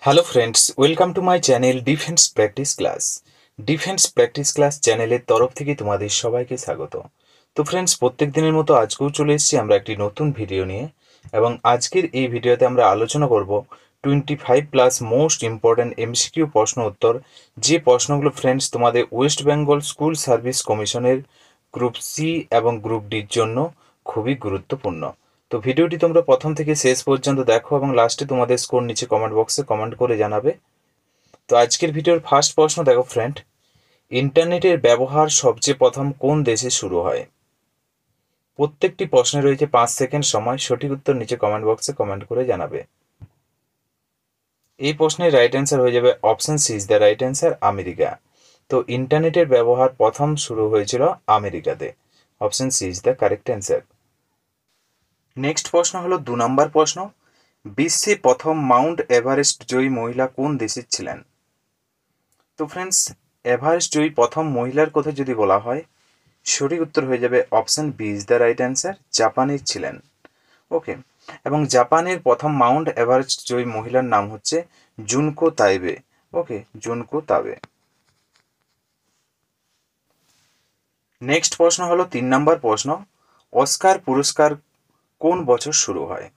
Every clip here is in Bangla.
Hello friends, welcome to my channel defence practice class. Defence practice class চ্যানেলের তরফ থেকে তোমাদের সবাইকে স্বাগত। তো ফ্রেন্ডস, প্রত্যেক দিনের মতো আজকেও চলে এসেছি আমরা একটি নতুন ভিডিও নিয়ে, এবং আজকের এই ভিডিওতে আমরা আলোচনা করব 25+ মোস্ট ইম্পর্ট্যান্ট এমসিকিউ প্রশ্ন উত্তর, যে প্রশ্নগুলো ফ্রেন্ডস তোমাদের ওয়েস্ট বেঙ্গল স্কুল সার্ভিস কমিশনের গ্রুপ সি এবং গ্রুপ ডির জন্য খুবই গুরুত্বপূর্ণ। তো ভিডিওটি তোমরা প্রথম থেকে শেষ পর্যন্ত দেখো এবং লাস্টে তোমাদের স্কোর নিচে কমেন্ট বক্সে কমেন্ট করে জানাবে। তো আজকের ভিডিওর ফার্স্ট প্রশ্ন দেখো ফ্রেন্ড, ইন্টারনেটের ব্যবহার সবচেয়ে প্রথম কোন দেশে শুরু হয়? প্রত্যেকটি প্রশ্নে রয়েছে 5 সেকেন্ড সময়, সঠিক উত্তর নিচে কমেন্ট বক্সে কমেন্ট করে জানাবে। এই প্রশ্নের রাইট অ্যান্সার হয়ে যাবে option C is the right answer, America. তো ইন্টারনেটের ব্যবহার প্রথম শুরু হয়েছিল আমেরিকাতে। Option C is the correct answer. Next প্রশ্ন হলো 2 নম্বর প্রশ্ন, বিশ্বে প্রথম মাউন্ট এভারেস্ট জয়ী মহিলা কোন দেশের ছিলেন? তো ফ্রেন্ডস, এভারেস্ট জয়ী প্রথম মহিলার কথা যদি বলা হয়, সঠিক উত্তর হয়ে যাবে option B is the right answer, জাপানের ছিলেন। ওকে, এবং জাপানের প্রথম মাউন্ট এভারেস্ট জয়ী মহিলার নাম হচ্ছে জুনকো তাইবে। ওকে, জুনকো তাবে। নেক্সট প্রশ্ন হলো 3 নম্বর প্রশ্ন, অস্কার পুরস্কার কোন বছর শুরু হয়?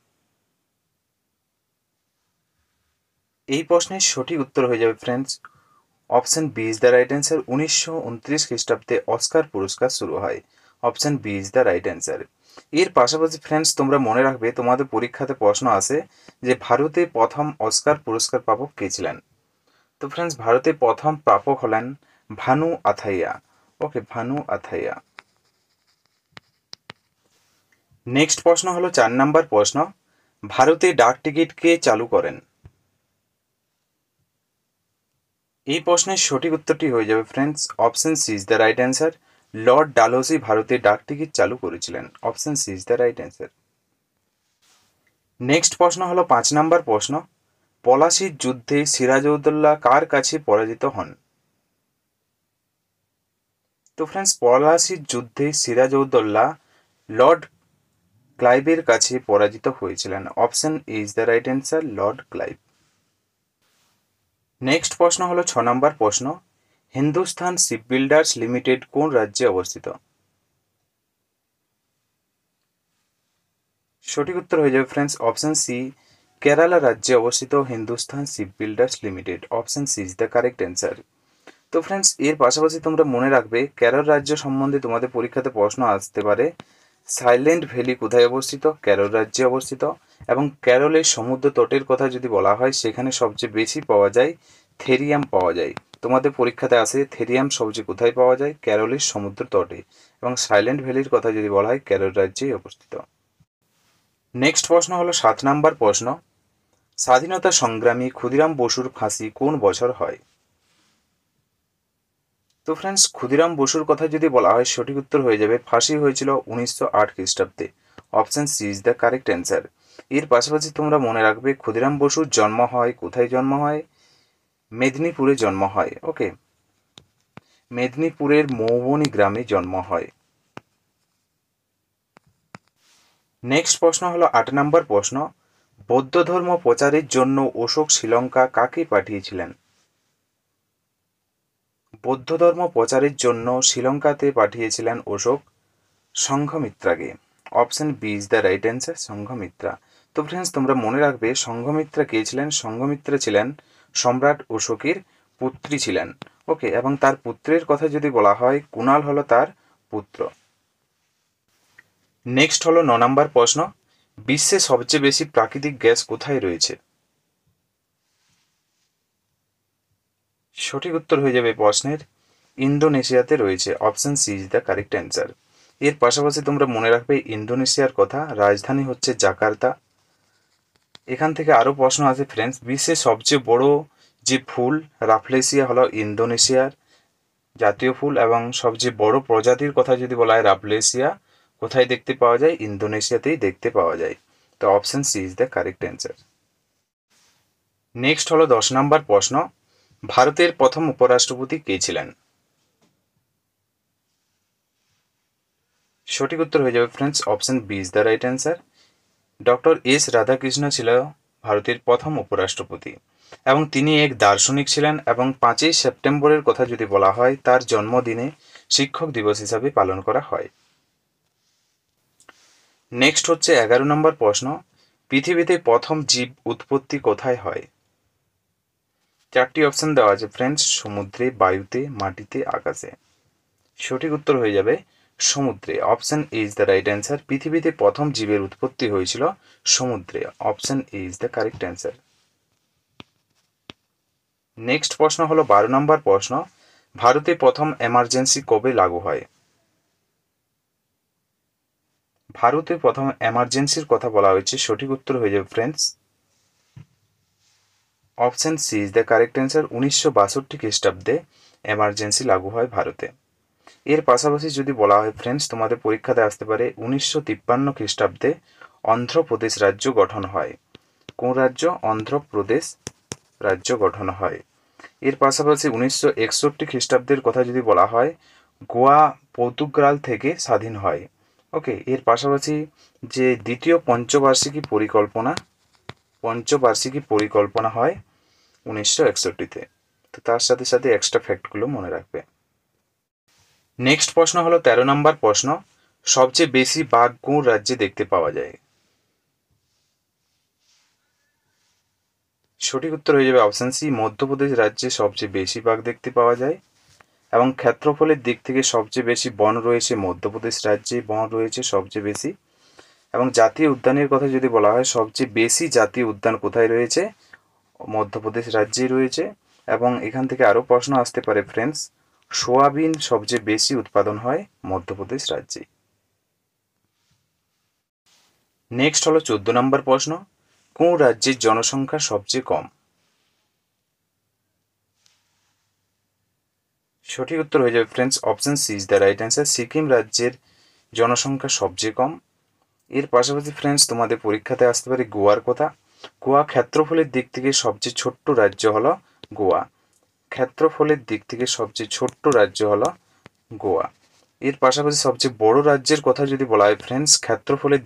এই প্রশ্নের সঠিক উত্তর হয়ে যাবে friends option B is the right answer, 1929 খ্রিস্টাব্দে অস্কার পুরস্কার শুরু হয়। Option B is the right answer. এর পাশাপাশি ফ্রেন্ডস, তোমরা মনে রাখবে তোমাদের পরীক্ষাতে প্রশ্ন আসে যে ভারতে প্রথম অস্কার পুরস্কার প্রাপক কে ছিলেন? তো ফ্রেন্ডস, ভারতে প্রথম প্রাপক হলেন ভানু আথাইয়া। ওকে, ভানু আথাইয়া। নেক্সট প্রশ্ন হলো 4 নম্বর প্রশ্ন, ভারতে ডাক টিকিট কে চালু করেন? এই প্রশ্নের সঠিক উত্তরটি হয়ে যাবে friends option C is the right answer, Lord Dalhousie ভারতে ডাক টিকিট চালু করেছিলেন। Option C is the right answer. Next প্রশ্ন হলো 5 নম্বর প্রশ্ন, পলাশির যুদ্ধে সিরাজউদ্দৌলা কার কাছে পরাজিত হন? তো ফ্রেন্ডস, পলাশির যুদ্ধে সিরাজউদ্দৌলা লর্ড ক্লাইভের কাছে পরাজিত হয়েছিলেন। Option is the right answer, Lord Clive. Next প্রশ্ন হলো 6 নম্বর প্রশ্ন, হিন্দুস্তান শিপ বিল্ডার্স লিমিটেড কোন রাজ্যে অবস্থিত? সঠিক উত্তর হয়ে যাবে ফ্রেন্ডস অপশন সি, কেরালা রাজ্যে অবস্থিত Hindustan ship builders limited. Option C is the correct answer. তো ফ্রেন্ডস, এর পাশাপাশি তোমরা মনে রাখবে কেরল রাজ্য সম্বন্ধে তোমাদের পরীক্ষাতে প্রশ্ন আসতে পারে। সাইলেন্ট ভ্যালি কোথায় অবস্থিত? কেরল রাজ্যে অবস্থিত। এবং কেরলের সমুদ্র তটের কথা যদি বলা হয়, সেখানে সবচেয়ে বেশি পাওয়া যায় থেরিয়াম পাওয়া যায়। তোমাদের পরীক্ষাতে আসে থেরিয়াম সবচেয়ে কোথায় পাওয়া যায়? কেরলের সমুদ্র তটে। এবং সাইলেন্ট ভ্যালির কথা যদি বলা হয়, কেরল রাজ্যেই অবস্থিত। নেক্সট প্রশ্ন হলো 7 নম্বর প্রশ্ন, স্বাধীনতা সংগ্রামী ক্ষুদিরাম বসুর ফাঁসি কোন বছর হয়? তো ফ্রেন্ডস, ক্ষুদিরাম বসুর কথা যদি বলা হয়, সঠিক উত্তর হয়ে যাবে ফাঁসি হয়েছিল 1908 খ্রিস্টাব্দে। Option C is the correct answer. এর পাশাপাশি তোমরা মনে রাখবে ক্ষুদিরাম বসুর জন্ম হয় কোথায়? জন্ম হয় মেদিনীপুরে জন্ম হয়। ওকে, মেদিনীপুরের মৌবনী গ্রামে জন্ম হয়। নেক্সট প্রশ্ন হলো 8 নম্বর প্রশ্ন, বৌদ্ধ ধর্ম প্রচারের জন্য অশোক শ্রীলঙ্কা কাকে পাঠিয়েছিলেন? বৌদ্ধ ধর্ম প্রচারের জন্য শ্রীলঙ্কাতে পাঠিয়েছিলেন অশোক সংঘমিত্রাকে। Option B is the right answer, Sanghamitra. তো ফ্রেন্ডস, তোমরা মনে রাখবে সংঘমিত্রা কে ছিলেন? সংঘমিত্রা ছিলেন সম্রাট অশোকের পুত্রী ছিলেন। ওকে, এবং তার পুত্রের কথা যদি বলা হয়, কুণাল হলো তার পুত্র। নেক্সট হলো 9 নম্বর প্রশ্ন, বিশ্বে সবচেয়ে বেশি প্রাকৃতিক গ্যাস কোথায় রয়েছে? সঠিক উত্তর হয়ে যাবে প্রশ্নের ইন্দোনেশিয়াতে রয়েছে। Option C is the correct answer. এর পাশাপাশি তোমরা মনে রাখবে ইন্দোনেশিয়ার কথা, রাজধানী হচ্ছে জাকার্তা। এখান থেকে আরও প্রশ্ন আছে ফ্রেন্ডস, বিশ্বের সবচেয়ে বড় যে ফুল রাফলেসিয়া হলো ইন্দোনেশিয়ার জাতীয় ফুল, এবং সবচেয়ে বড় প্রজাতির কথা যদি বলা হয় রাফলেসিয়া, কোথায় দেখতে পাওয়া যায়? ইন্দোনেশিয়াতেই দেখতে পাওয়া যায়। তো option C is the correct answer. Next হলো 10 নম্বর প্রশ্ন, ভারতের প্রথম উপরাষ্ট্রপতি কে ছিলেন? সঠিক উত্তর হয়ে যাবে friends option B is the right answer, doctor S Radhakrishna ছিল ভারতের প্রথম উপরাষ্ট্রপতি, এবং তিনি এক দার্শনিক ছিলেন, এবং 5ই সেপ্টেম্বরের কথা যদি বলা হয় তার জন্মদিনে শিক্ষক দিবস হিসাবে পালন করা হয়। নেক্সট হচ্ছে 11 নম্বর প্রশ্ন, পৃথিবীতে প্রথম জীব উৎপত্তি কোথায় হয়? 4টি অপশন দেওয়া আছে ফ্রেন্ডস, সমুদ্রে, বায়ুতে, মাটিতে, আকাশে। সঠিক উত্তর হয়ে যাবে সমুদ্রে। Option A is the right answer. পৃথিবীতে প্রথম জীবের উৎপত্তি হয়েছিল সমুদ্রে। Option A is the correct answer. Next প্রশ্ন হলো 12 নম্বর প্রশ্ন, ভারতে প্রথম এমার্জেন্সি কবে লাগু হয়? ভারতে প্রথম এমার্জেন্সির কথা বলা হয়েছে, সঠিক উত্তর হয়ে যাবে friends option C is the correct answer. 1962 খ্রিস্টাব্দে এমার্জেন্সি লাগু হয় ভারতে। এর পাশাপাশি যদি বলা হয় ফ্রেন্ডস, তোমাদের পরীক্ষাতে আসতে পারে 1953 খ্রিস্টাব্দে অন্ধ্রপ্রদেশ রাজ্য গঠন হয়। কোন রাজ্য? অন্ধ্রপ্রদেশ রাজ্য গঠন হয়। এর পাশাপাশি 1961 খ্রিস্টাব্দের কথা যদি বলা হয়, গোয়া পর্তুগাল থেকে স্বাধীন হয়। ওকে, এর পাশাপাশি যে দ্বিতীয় পঞ্চবার্ষিকী পরিকল্পনা হয় 1961-তে। তো তার সাথে সাথে এক্সট্রা ফ্যাক্টগুলো মনে রাখবে। নেক্সট প্রশ্ন হলো 13 নম্বর প্রশ্ন, সবচেয়ে বেশি বাঘ কোন রাজ্যে দেখতে পাওয়া যায়? সঠিক উত্তর হয়ে যাবে অপশন সি, মধ্যপ্রদেশ রাজ্যে সবচেয়ে বেশি বাঘ দেখতে পাওয়া যায়। এবং ক্ষেত্রফলের দিক থেকে সবচেয়ে বেশি বন রয়েছে মধ্যপ্রদেশ রাজ্যে, বন রয়েছে সবচেয়ে বেশি। এবং জাতীয় উদ্যানের কথা যদি বলা হয়, সবচেয়ে বেশি জাতীয় উদ্যান কোথায় রয়েছে? মধ্যপ্রদেশ রাজ্যেই রয়েছে। এবং এখান থেকে আরও প্রশ্ন আসতে পারে ফ্রেন্ডস, সোয়াবিন সবচেয়ে বেশি উৎপাদন হয় মধ্যপ্রদেশ রাজ্যে। নেক্সট হলো 14 নম্বর প্রশ্ন, কোন রাজ্যের জনসংখ্যা সবচেয়ে কম? সঠিক উত্তর হয়ে যাবে friends option C is the right answer. Sikkim রাজ্যের জনসংখ্যা সবচেয়ে কম। এর পাশাপাশি ফ্রেন্ডস তোমাদের পরীক্ষাতে আসতে পারে গোয়ার কথা। গোয়া ক্ষেত্রফলের দিক থেকে সবচেয়ে ছোট্ট রাজ্য হলো গোয়া। ক্ষেত্রফলের দিক থেকে সবচেয়ে ছোট্ট রাজ্য হলো গোয়া। এর পাশাপাশি সবচেয়ে বড় রাজ্যের কথা যদি বলা হয় ফ্রেন্ডস, ক্ষেত্রফলের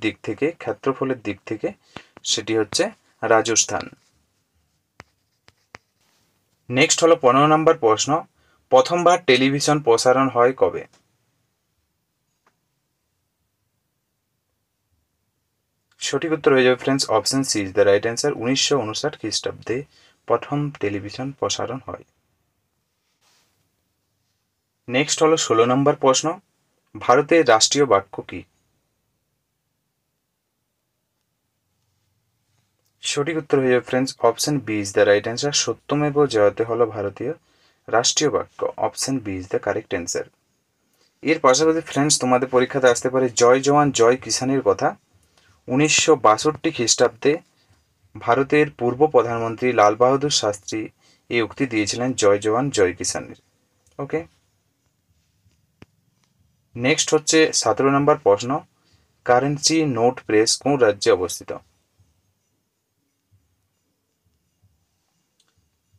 দিক থেকে সেটি হচ্ছে রাজস্থান। নেক্সট হলো 15 নম্বর প্রশ্ন, প্রথমবার টেলিভিশন প্রসারণ হয় কবে? সঠিক উত্তর হয়ে যাবে friends option C is the right answer. 1959 খ্রিস্টাব্দে প্রথম টেলিভিশন প্রসারণ হয়। নেক্সট হলো 16 নম্বর প্রশ্ন, ভারতের রাষ্ট্রীয় বাক্য কি? সঠিক উত্তর হয়ে যাবে friends option B is the right answer. সত্যমেব জয়তে হলো ভারতীয় রাষ্ট্রীয় বাক্য। Option B is the correct answer. এর পাশাপাশি ফ্রেন্ডস তোমাদের পরীক্ষাতে আসতে পারে জয় জওয়ান জয় কিষানের কথা। 1962 খ্রিস্টাব্দে ভারতের পূর্ব প্রধানমন্ত্রী লাল বাহাদুর শাস্ত্রী এই উক্তি দিয়েছিলেন জয় জওয়ান জয় কিষানের। ওকে, নেক্সট হচ্ছে 17 নম্বর প্রশ্ন, কারেন্সি নোট প্রেস কোন রাজ্যে অবস্থিত?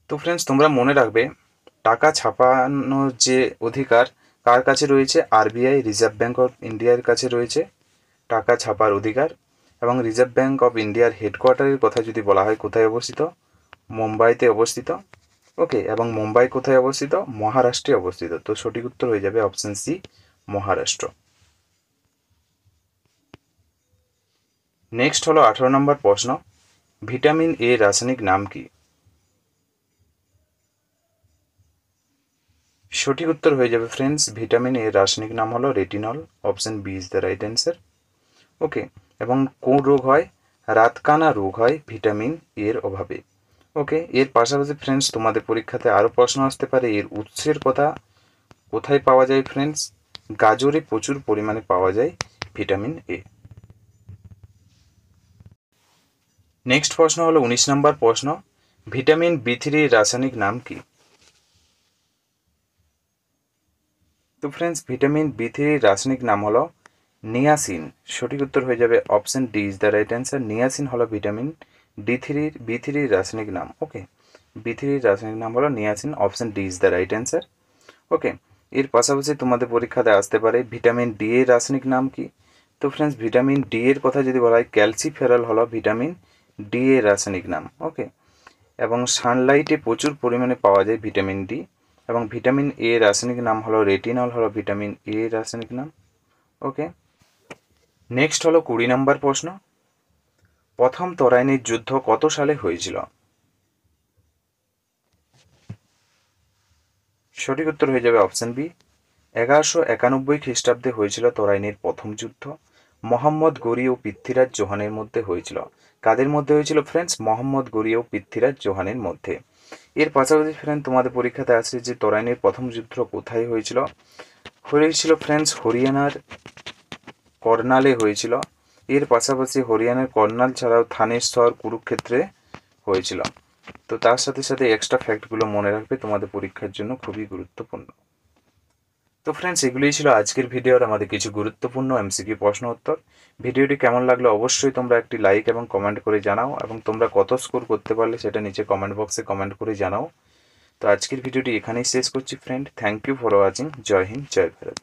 তো ফ্রেন্ডস তোমরা মনে রাখবে, টাকা ছাপানোর যে অধিকার কার কাছে রয়েছে? আরবিআই, রিজার্ভ ব্যাঙ্ক অফ ইন্ডিয়ার কাছে রয়েছে টাকা ছাপার অধিকার। এবং রিজার্ভ ব্যাঙ্ক অফ ইন্ডিয়ার হেডকোয়ার্টারের কথা যদি বলা হয়, কোথায় অবস্থিত? মুম্বাইতে অবস্থিত। ওকে, এবং মুম্বাই কোথায় অবস্থিত? মহারাষ্ট্রে অবস্থিত। তো সঠিক উত্তর হয়ে যাবে অপশন সি, মহারাষ্ট্র। নেক্সট হলো 18 নম্বর প্রশ্ন, ভিটামিন এ রাসায়নিক নাম কি? সঠিক উত্তর হয়ে যাবে ফ্রেন্ডস, ভিটামিন এর রাসায়নিক নাম হলো retinol. Option B is the right answer. Okay, এবং কোন রোগ হয়? রাতকানা রোগ হয় ভিটামিন এর অভাবে। ওকে, এর পাশাপাশি ফ্রেন্ডস তোমাদের পরীক্ষাতে আরও প্রশ্ন আসতে পারে, এর উৎসের কথা কোথায় পাওয়া যায় ফ্রেন্ডস? গাজরে প্রচুর পরিমাণে পাওয়া যায় ভিটামিন এ। নেক্সট প্রশ্ন হলো 19 নম্বর প্রশ্ন, ভিটামিন বি3 রাসায়নিক নাম কি? তো ফ্রেন্ডস ভিটামিন বি3 রাসায়নিক নাম হলো নিয়াসিন। সঠিক উত্তর হয়ে যাবে option D is the right answer. Niacin হলো ভিটামিন বি3 রাসায়নিক নাম। ওকে, বি3 রাসায়নিক নাম হলো niacin. Option D is the right answer. Okay, এর পাশাপাশি তোমাদের পরীক্ষাতে আসতে পারে ভিটামিন ডি এর রাসায়নিক নাম কি? তো ফ্রেন্ডস ভিটামিন ডি এর কথা যদি বলা হয়, ক্যালসিফেরল হলো ভিটামিন ডি এর রাসায়নিক নাম। ওকে, এবং সানলাইটে প্রচুর পরিমাণে পাওয়া যায় ভিটামিন ডি, এবং ভিটামিন এ এর রাসায়নিক নাম হলো রেটিনল, হলো ভিটামিন এ এর রাসায়নিক নাম। ওকে, নেক্সট হলো 20 নম্বর প্রশ্ন, প্রথম তরাইনের যুদ্ধ কত সালে হয়েছিল? সঠিক উত্তর হয়ে যাবে অপশন বি, 1191 খ্রিস্টাব্দে হয়েছিল তরাইনের প্রথম যুদ্ধ। মোহাম্মদ গৌরি ও পৃথ্বীরাজ চৌহানের মধ্যে হয়েছিল। কাদের মধ্যে হয়েছিল ফ্রেন্ডস? মোহাম্মদ গৌরি ও পৃথ্বীরাজ চৌহানের মধ্যে। এর পাশাপাশি ফ্রেন্ড তোমাদের পরীক্ষাতে আসছে যে তরাইনের প্রথম যুদ্ধ কোথায় হয়েছিল? হয়েছিল ফ্রেন্ডস হরিয়ানার কর্নালে হয়েছিল। এর পাশাপাশি হরিয়ানার কর্নাল ছাড়াও থানেশ্বর, কুরুক্ষেত্রে হয়েছিল। তো তার সাথে সাথে এক্সট্রা ফ্যাক্টগুলো মনে রাখবে, তোমাদের পরীক্ষার জন্য খুবই গুরুত্বপূর্ণ। তো ফ্রেন্ডস, এগুলোই ছিল আজকের ভিডিওর আমাদের কিছু গুরুত্বপূর্ণ এমসিকিউ প্রশ্ন উত্তর। ভিডিওটি কেমন লাগলো অবশ্যই তোমরা একটি লাইক এবং কমেন্ট করে জানাও, এবং তোমরা কত স্কোর করতে পারলে সেটা নিচে কমেন্ট বক্সে কমেন্ট করে জানাও। তো আজকের ভিডিওটি এখানেই শেষ করছি friend. Thank you for watching. Jai Hind, Jai Bharat.